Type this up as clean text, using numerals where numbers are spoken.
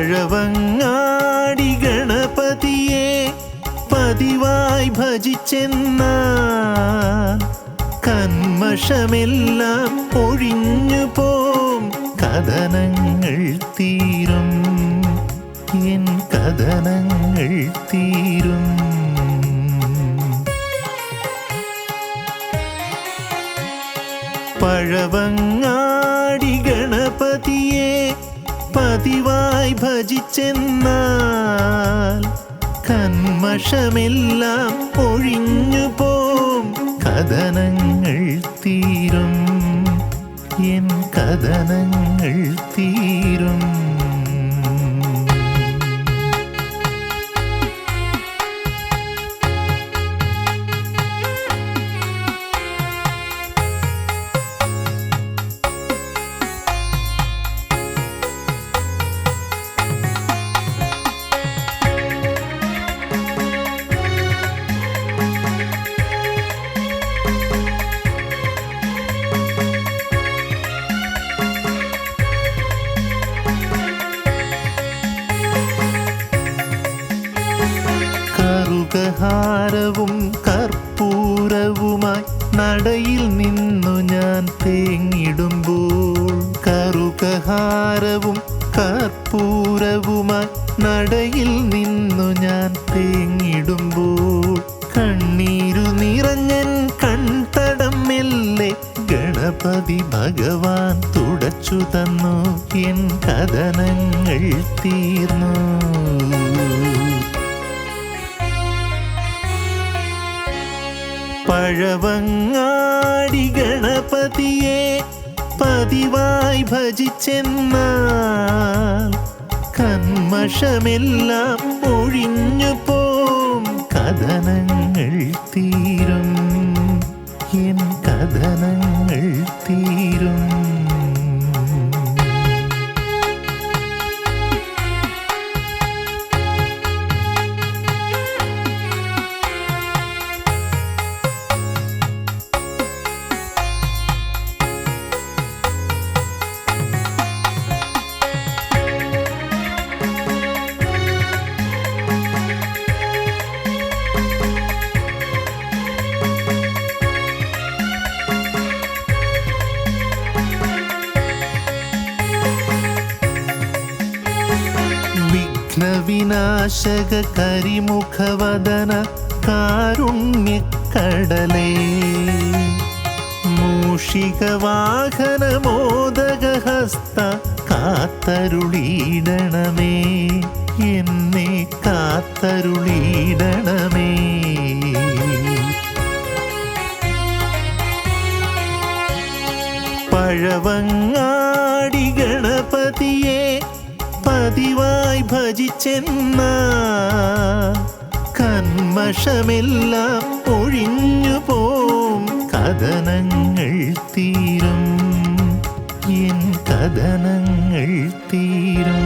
പഴവങ്ങാടി ഗണപതിയെ പതിവായി ഭജിച്ചെന്നാൽ കന്മഷമെല്ലാം ഒഴിഞ്ഞു പോം, കഥനങ്ങൾ തീരും, എൻ കഥനങ്ങൾ തീരും. പഴവങ്ങാടി ഗണപതിയെ പതിവായി ഭജിച്ചെന്നാൽ കന്മഷമെല്ലാം ഒഴിഞ്ഞു പോം, കഥനങ്ങൾ തീരും, എൻ കഥനങ്ങൾ തീരും. കറുകഹാരവും കർപ്പൂരവുമായി നടയിൽ നിന്നു ഞാൻ തേങ്ങിടുമ്പോൾ, കറുകഹാരവും കർപ്പൂരവുമായി നടയിൽ നിന്നു ഞാൻ തേങ്ങിടുമ്പോൾ, കണ്ണീരു നിറഞ്ഞൻ കൺതടം മെല്ലെ ഗണപതി ഭഗവാൻ തുടച്ചു തന്നു, എൻ കഥനങ്ങൾ തീർന്നു. പഴവങ്ങാടി ഗണപതിയെ പതിവായി ഭജിച്ചെന്നാൽ കന്മഷമെല്ലാം ഒഴിഞ്ഞു പോം, കഥനങ്ങൾ തീരും, എൻ കഥനങ്ങൾ തീരും. വിഘ്നവിനാശക കരിമുഖവദന കാരുണ്യക്കടലേ, മൂഷികവാഹന മോദകഹസ്ത കാത്തരുളീടണമേ, എന്നെ കാത്തരുളീടണമേ. പഴവങ്ങാടി ഗണപതിയെ പതിവായി ഭജിച്ചെന്നാൽ കന്മഷമെല്ലാം ഒഴിഞ്ഞു പോം, കഥനങ്ങൾ തീരും, എൻ കഥനങ്ങൾ തീരും.